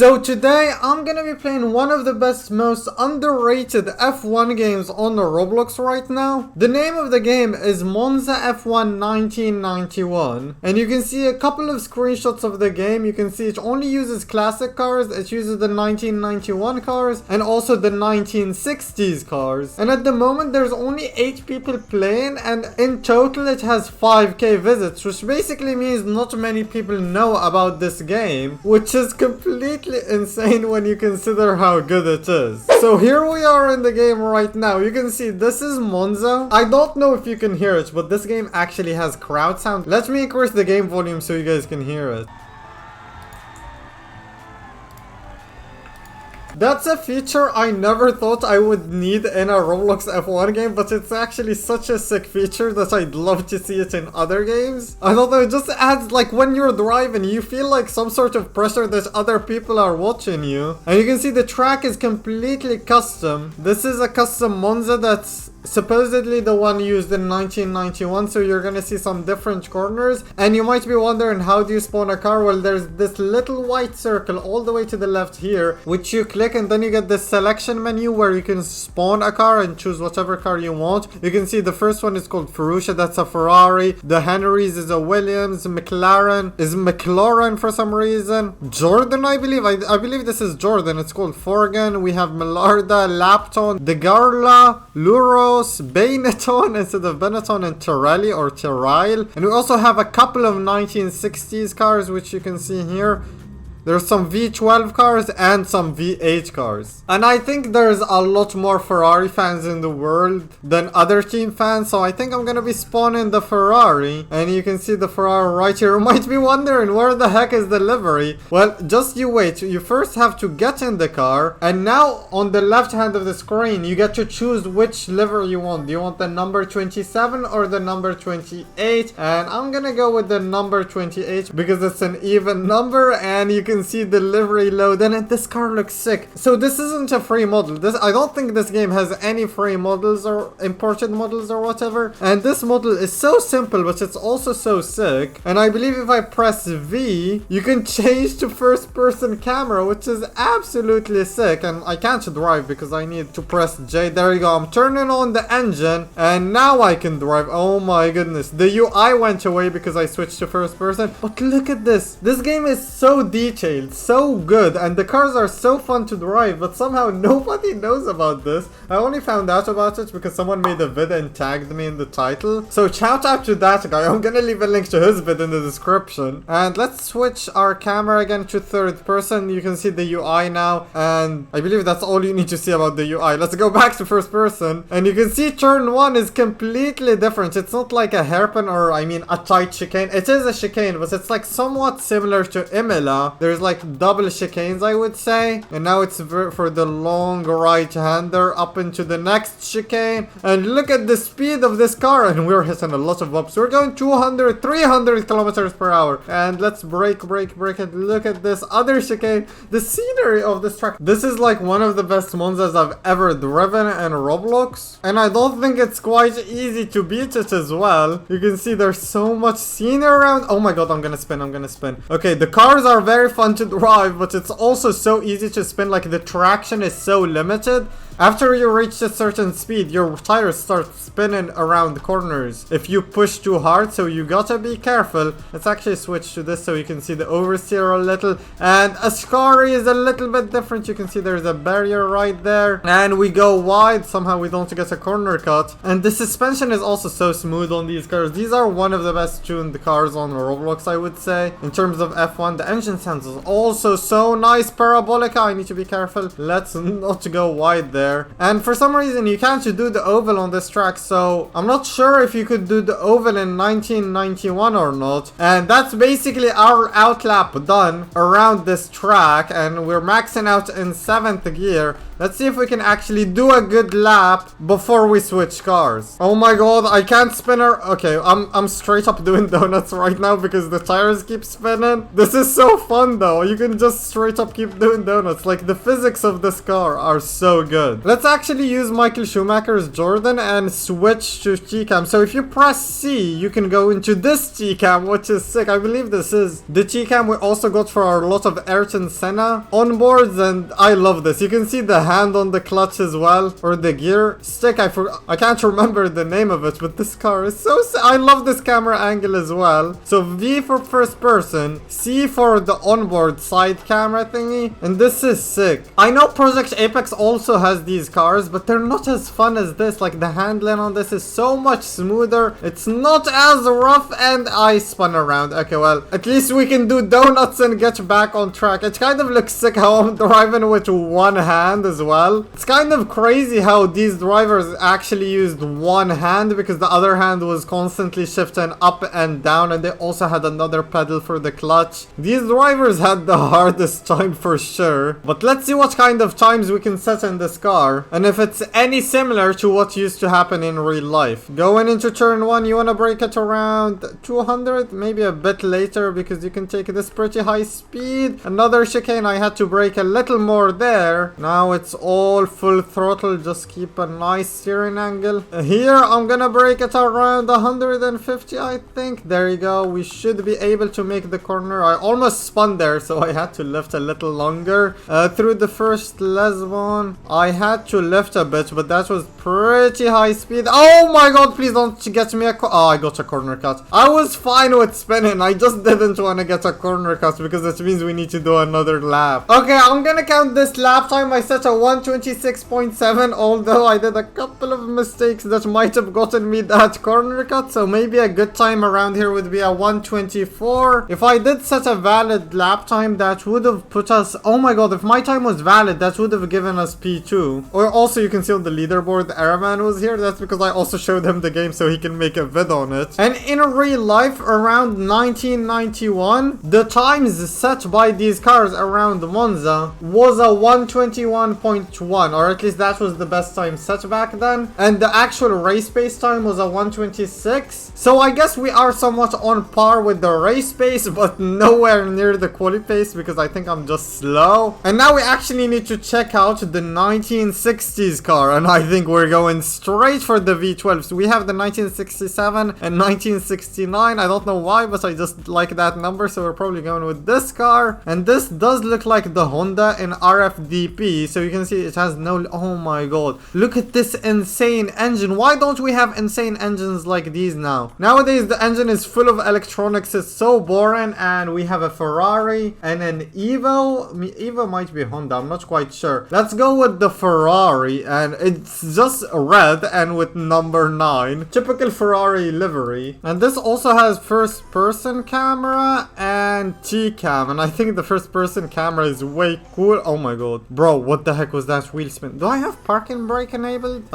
So today I'm gonna be playing one of the best, most underrated F1 games on the Roblox right now. The name of the game is Monza F1 1991, and you can see a couple of screenshots of the game. You can see it only uses classic cars, it uses the 1991 cars and also the 1960s cars. And at the moment there's only 8 people playing, and in total it has 5k visits, which basically means not many people know about this game, which is completely insane when you consider how good it is. So here we are in the game right now. You can see this is Monza. I don't know if you can hear it, but this game actually has crowd sound. Let me increase the game volume so you guys can hear it. That's a feature I never thought I would need in a Roblox F1 game, but it's actually such a sick feature that I'd love to see it in other games. I don't know, it just adds, like, when you're driving, you feel like some sort of pressure that other people are watching you. And you can see the track is completely custom. This is a custom Monza that's supposedly the one used in 1991, so you're gonna see some different corners. And you might be wondering, how do you spawn a car? Well, there's this little white circle all the way to the left here, which you click, and then you get this selection menu where you can spawn a car and choose whatever car you want. You can see the first one is called Ferruccia, that's a Ferrari. The Henrys is a Williams. McLaren is McLaren for some reason. Jordan, I believe. I believe this is Jordan. It's called Forgan. We have Millarda, Lapton, De Garla, Luro, Benetton instead of Benetton, and Tirelli or Tyrrell. And we also have a couple of 1960s cars, which you can see here. There's some V12 cars and some V8 cars. And I think there's a lot more Ferrari fans in the world than other team fans, so I think I'm gonna be spawning the Ferrari. And you can see the Ferrari right here. You might be wondering, where the heck is the livery? Well, just you wait. You first have to get in the car, and now on the left hand of the screen you get to choose which livery you want. Do you want the number 27 or the number 28? And I'm gonna go with the number 28 because it's an even number, and you can see the livery load, and this car looks sick. So this isn't a free model. I don't think this game has any free models or imported models or whatever. And this model is so simple, but it's also so sick. And I believe if I press V, you can change to first person camera, which is absolutely sick. And I can't drive because I need to press J. There you go. I'm turning on the engine and now I can drive. Oh my goodness. The UI went away because I switched to first person. But look at this. This game is so detailed, so good, and the cars are so fun to drive, but somehow nobody knows about this. I only found out about it because someone made a vid and tagged me in the title. So shout out to that guy. I'm gonna leave a link to his vid in the description. And let's switch our camera again to third person. You can see the UI now, and I believe that's all you need to see about the UI. Let's go back to first person, and you can see turn 1 is completely different. It's not like a hairpin, or I mean a tight chicane. It is a chicane, but it's like somewhat similar to Imola. There's like double chicanes, I would say. And now it's for the long right-hander up into the next chicane. And look at the speed of this car, and we're hitting a lot of bumps. We're going 200, 300 kilometers per hour. And let's brake, and look at this other chicane. The scenery of this track. This is like one of the best Monzas I've ever driven in Roblox. And I don't think it's quite easy to beat it as well. You can see there's so much scenery around. Oh my god, I'm gonna spin. Okay, the cars are very fun to drive, but it's also so easy to spin. Like, the traction is so limited. After you reach a certain speed, your tires start spinning around corners if you push too hard, so you gotta be careful. Let's actually switch to this so you can see the oversteer a little. And Ascari is a little bit different. You can see there's a barrier right there. And we go wide. Somehow we don't get a corner cut. And the suspension is also so smooth on these cars. These are one of the best tuned cars on Roblox, I would say. In terms of F1, the engine sounds is also so nice. Parabolica, I need to be careful. Let's not go wide there. And for some reason you can't do the oval on this track, so I'm not sure if you could do the oval in 1991 or not. And that's basically our outlap done around this track, and we're maxing out in 7th gear. Let's see if we can actually do a good lap before we switch cars. Oh my god, I can't spin her. Okay, I'm straight up doing donuts right now because the tires keep spinning. This is so fun though. You can just straight up keep doing donuts. Like, the physics of this car are so good. good. Let's actually use Michael Schumacher's Jordan and switch to T-Cam. So if you press C, you can go into this T-Cam, which is sick. I believe this is the T-Cam we also got for our lot of Ayrton Senna onboards, and I love this. You can see the hand on the clutch as well, or the gear stick. I can't remember the name of it, but this car is so sick. I love this camera angle as well. So V for first person, C for the onboard side camera thingy, and this is sick. I know Project Apex also has these cars, but they're not as fun as this. Like, the handling on this is so much smoother. It's not as rough, and I spun around. Okay, well, at least we can do donuts and get back on track. It kind of looks sick how I'm driving with one hand as well. It's kind of crazy how these drivers actually used one hand, because the other hand was constantly shifting up and down, and they also had another pedal for the clutch. These drivers had the hardest time for sure. But let's see what kind of times we can set in this car, and if it's any similar to what used to happen in real life. Going into turn 1, you want to brake at around 200, maybe a bit later, because you can take this pretty high speed. Another chicane, I had to brake a little more there. Now it's all full throttle, just keep a nice steering angle. Here I'm gonna brake at around 150, I think. There you go, we should be able to make the corner. I almost spun there, so I had to lift a little longer. Through the first Lesbon, I had to lift a bit, but that was pretty high speed. Oh my god, please don't get me a oh, I got a corner cut. I was fine with spinning, I just didn't want to get a corner cut because it means we need to do another lap. Okay, I'm gonna count this lap time. I set a 126.7, although I did a couple of mistakes that might have gotten me that corner cut, so maybe a good time around here would be a 124. If I did set a valid lap time, that would have put us, oh my god, if my time was valid, that would have given us P2. Or also you can see on the leaderboard Airman was here. That's because I also showed him the game so he can make a vid on it. And in real life, around 1991, the times set by these cars around Monza was a 121.1, or at least that was the best time set back then. And the actual race pace time was a 126. So I guess we are somewhat on par with the race pace, but nowhere near the quali pace, because I think I'm just slow. And now we actually need to check out the 1960s car, and I think we're going straight for the V12. So we have the 1967 and 1969. I don't know why, but I just like that number, so we're probably going with this car. And this does look like the Honda in RFDP, so you can see it has no, oh my god, look at this insane engine. Why don't we have insane engines like these now? Nowadays the engine is full of electronics, it's so boring. And we have a Ferrari and an Evo. Evo might be Honda, I'm not quite sure. Let's go with the Ferrari, and it's just red and with number 9, typical Ferrari livery. And this also has first person camera and T-cam, and I think the first person camera is way cool. Oh my god, bro, what the heck was that wheel spin? Do I have parking brake enabled?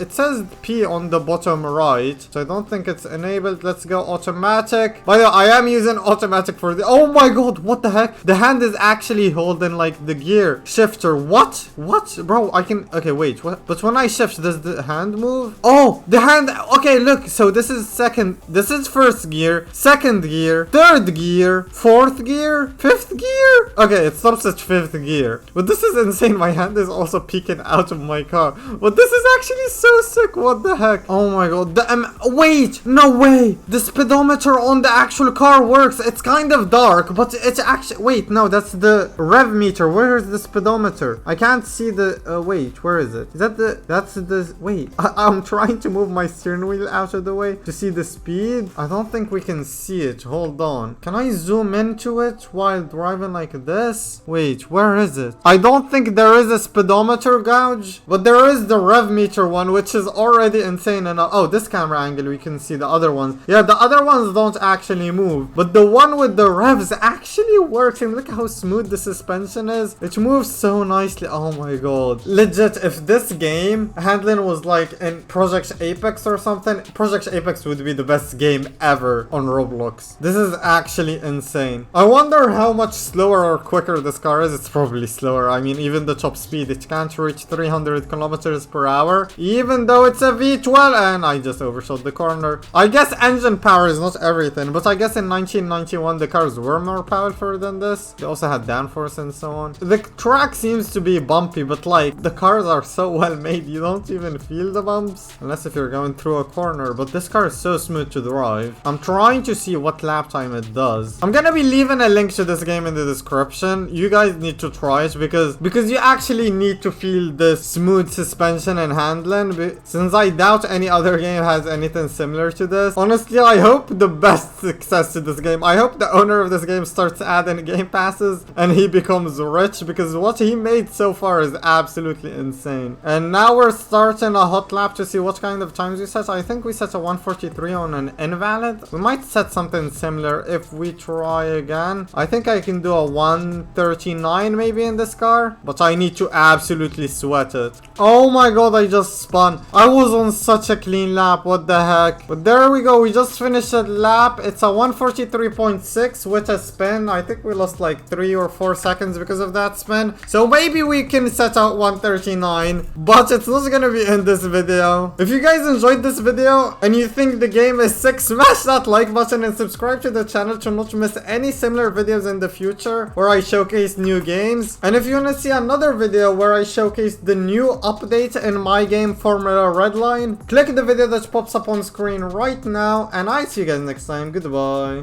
It says P on the bottom right, so I don't think it's enabled. Let's go automatic. By the way, I am using automatic for the, oh my god, what the heck? The hand is actually holding like the gear shifter. What bro? I can, okay, wait, what? But when I shift, does the hand move? Oh, the hand, okay, look, so this is second, this is first gear, second gear, third gear, fourth gear, fifth gear. Okay, it stops at fifth gear, but this is insane. My hand is also peeking out of my car, but this is actually so sick. What the heck? Oh my god, the wait, no way, the speedometer on the actual car works. It's kind of dark, but it's actually, wait, no, that's the rev meter. Where is the speedometer? I can't see the, wait, where is it? Is that the, that's the, wait, I'm trying to move my steering wheel out of the way to see the speed. I don't think we can see it. Hold on. Can I zoom into it while driving like this? Wait, where is it? I don't think there is a speedometer gauge, but there is the rev meter one, which is already insane enough. Oh, this camera angle, we can see the other ones. Yeah, the other ones don't actually move, but the one with the revs actually works. And look how smooth the suspension is. It moves so nicely. Oh my god. Legit, if this game handling was like in Project Apex or something, Project Apex would be the best game ever on Roblox. This is actually insane. I wonder how much slower or quicker this car is. It's probably slower. I mean, even the top speed, it can't reach 300 kilometers per hour, even though it's a V12. And I just overshot the corner. I guess engine power is not everything, but I guess in 1991 the cars were more powerful than this. They also had downforce and so on. The track seems to be bumpy, but like like, the cars are so well made, you don't even feel the bumps. Unless if you're going through a corner, but this car is so smooth to drive. I'm trying to see what lap time it does. I'm gonna be leaving a link to this game in the description. You guys need to try it because you actually need to feel the smooth suspension and handling, since I doubt any other game has anything similar to this. Honestly, I hope the best success to this game. I hope the owner of this game starts adding game passes and he becomes rich, because what he made so far is absolutely insane. And now we're starting a hot lap to see what kind of times we set. I think we set a 143 on an invalid. We might set something similar if we try again. I think I can do a 139 maybe in this car, but I need to absolutely sweat it. Oh my god, I just spun. I was on such a clean lap, what the heck. But there we go, we just finished a lap. It's a 143.6 with a spin. I think we lost like 3 or 4 seconds because of that spin. So maybe we can set out 139, but it's not gonna be in this video. If you guys enjoyed this video and you think the game is sick, smash that like button and subscribe to the channel to not miss any similar videos in the future where I showcase new games. And if you want to see another video where I showcase the new update in my game Formula Redline, click the video that pops up on screen right now, and I see you guys next time. Goodbye.